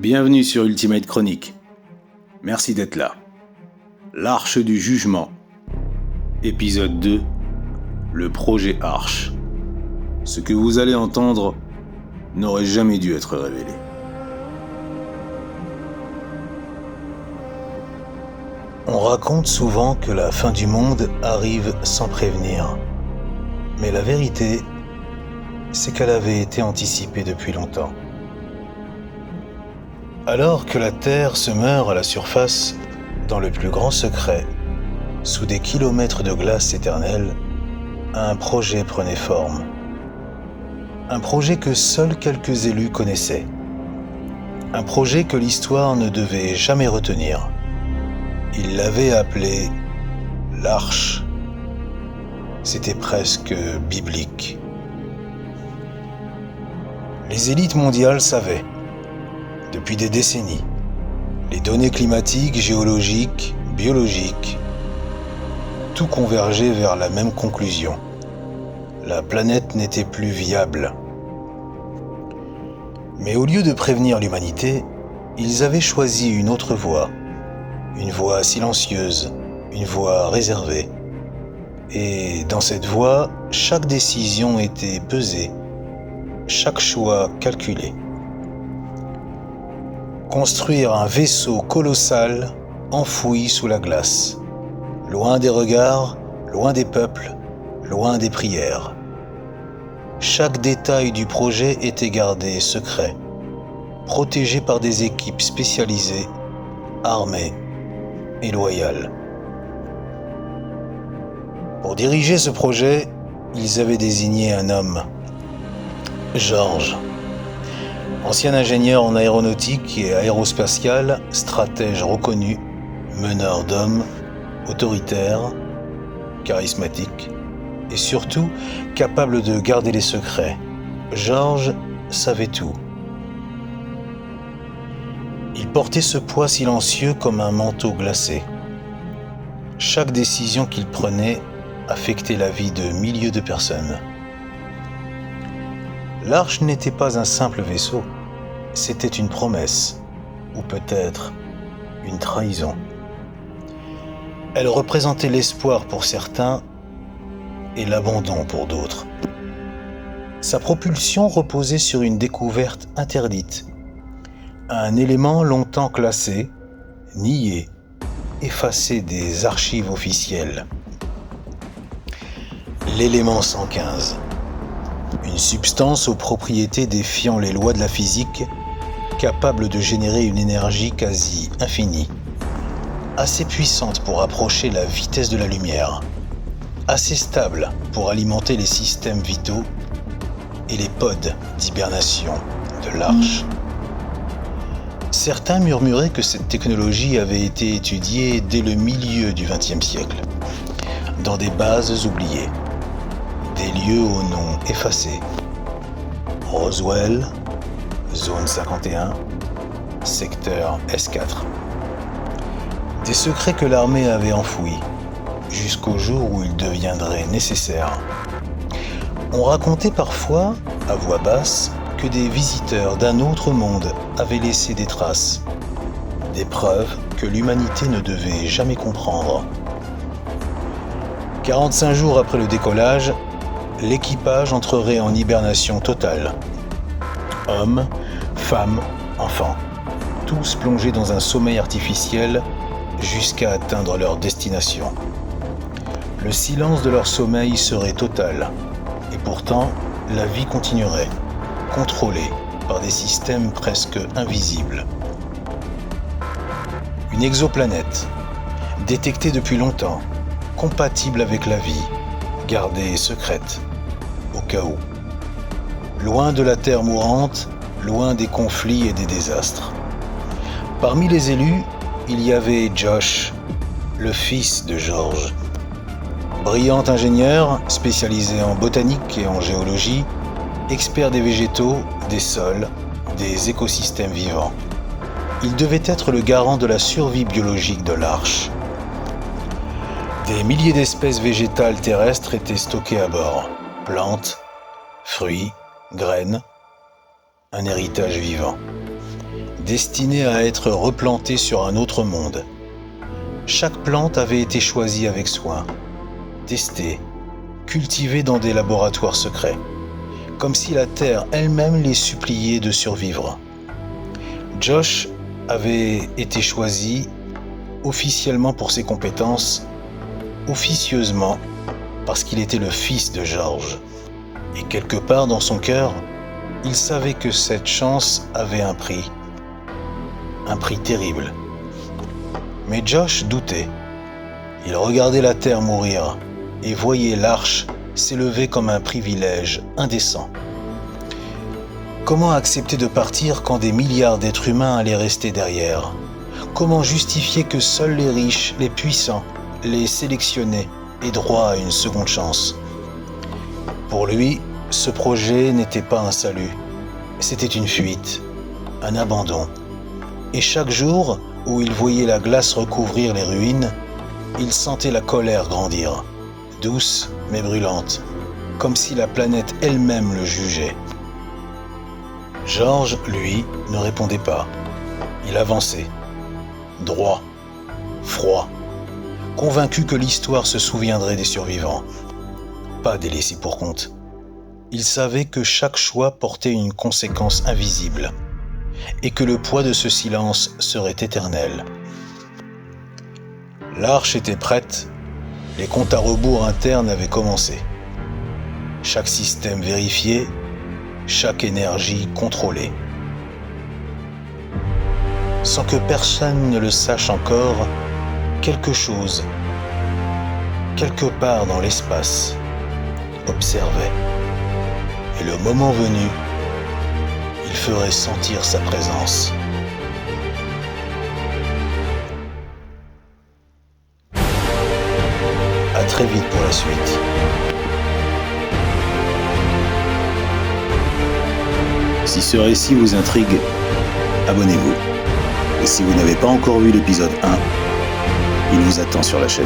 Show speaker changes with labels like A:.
A: Bienvenue sur Ultimate Chronique. Merci d'être là. L'Arche du Jugement. Épisode 2. Le projet Arche. Ce que vous allez entendre n'aurait jamais dû être révélé.
B: On raconte souvent que la fin du monde arrive sans prévenir. Mais la vérité, c'est qu'elle avait été anticipée depuis longtemps. Alors que la Terre se meurt à la surface, dans le plus grand secret, sous des kilomètres de glace éternelle, un projet prenait forme. Un projet que seuls quelques élus connaissaient. Un projet que l'histoire ne devait jamais retenir. Ils l'avaient appelé l'Arche. C'était presque biblique. Les élites mondiales savaient, depuis des décennies, les données climatiques, géologiques, biologiques, tout convergeait vers la même conclusion. La planète n'était plus viable. Mais au lieu de prévenir l'humanité, ils avaient choisi une autre voie. Une voie silencieuse, une voie réservée. Et dans cette voie, chaque décision était pesée, chaque choix calculé. Construire un vaisseau colossal enfoui sous la glace, loin des regards, loin des peuples, loin des prières. Chaque détail du projet était gardé secret, protégé par des équipes spécialisées, armées et loyales. Pour diriger ce projet, ils avaient désigné un homme, George. Ancien ingénieur en aéronautique et aérospatiale, stratège reconnu, meneur d'hommes, autoritaire, charismatique et surtout capable de garder les secrets. George savait tout. Il portait ce poids silencieux comme un manteau glacé. Chaque décision qu'il prenait affectait la vie de milliers de personnes. L'Arche n'était pas un simple vaisseau, c'était une promesse, ou peut-être une trahison. Elle représentait l'espoir pour certains et l'abandon pour d'autres. Sa propulsion reposait sur une découverte interdite, un élément longtemps classé, nié, effacé des archives officielles. L'élément 115. Une substance aux propriétés défiant les lois de la physique, capable de générer une énergie quasi infinie, assez puissante pour approcher la vitesse de la lumière, assez stable pour alimenter les systèmes vitaux et les pods d'hibernation de l'Arche. Certains murmuraient que cette technologie avait été étudiée dès le milieu du XXe siècle, dans des bases oubliées. Des lieux aux noms effacés. Roswell, Zone 51, Secteur S4. Des secrets que l'armée avait enfouis, jusqu'au jour où ils deviendraient nécessaires. On racontait parfois, à voix basse, que des visiteurs d'un autre monde avaient laissé des traces, des preuves que l'humanité ne devait jamais comprendre. 45 jours après le décollage, l'équipage entrerait en hibernation totale. Hommes, femmes, enfants, tous plongés dans un sommeil artificiel jusqu'à atteindre leur destination. Le silence de leur sommeil serait total, et pourtant, la vie continuerait, contrôlée par des systèmes presque invisibles. Une exoplanète, détectée depuis longtemps, compatible avec la vie, gardée secrète. Au cas où. Loin de la terre mourante, loin des conflits et des désastres. Parmi les élus, il y avait Josh, le fils de George. Brillant ingénieur, spécialisé en botanique et en géologie, expert des végétaux, des sols, des écosystèmes vivants. Il devait être le garant de la survie biologique de l'Arche. Des milliers d'espèces végétales terrestres étaient stockées à bord. Plantes, fruits, graines, un héritage vivant. destinées à être replantées sur un autre monde. Chaque plante avait été choisie avec soin, testée, cultivée dans des laboratoires secrets, comme si la Terre elle-même les suppliait de survivre. Josh avait été choisi officiellement pour ses compétences, officieusement parce qu'il était le fils de George. Et quelque part dans son cœur, il savait que cette chance avait un prix terrible. Mais Josh doutait. Il regardait la Terre mourir et voyait l'Arche s'élever comme un privilège indécent. Comment accepter de partir quand des milliards d'êtres humains allaient rester derrière ? Comment justifier que seuls les riches, les puissants, les sélectionnés aient droit à une seconde chance ? Pour lui, ce projet n'était pas un salut, c'était une fuite, un abandon. Et chaque jour où il voyait la glace recouvrir les ruines, il sentait la colère grandir, douce mais brûlante, comme si la planète elle-même le jugeait. George, lui, ne répondait pas. Il avançait, droit, froid, convaincu que l'histoire se souviendrait des survivants, pas des laissés pour compte. Il savait que chaque choix portait une conséquence invisible et que le poids de ce silence serait éternel. L'Arche était prête, les comptes à rebours internes avaient commencé. Chaque système vérifié, chaque énergie contrôlée. Sans que personne ne le sache encore, quelque chose, quelque part dans l'espace, observait. Et le moment venu, il ferait sentir sa présence. À très vite pour la suite.
A: Si ce récit vous intrigue, abonnez-vous. Et si vous n'avez pas encore vu l'épisode 1, il vous attend sur la chaîne.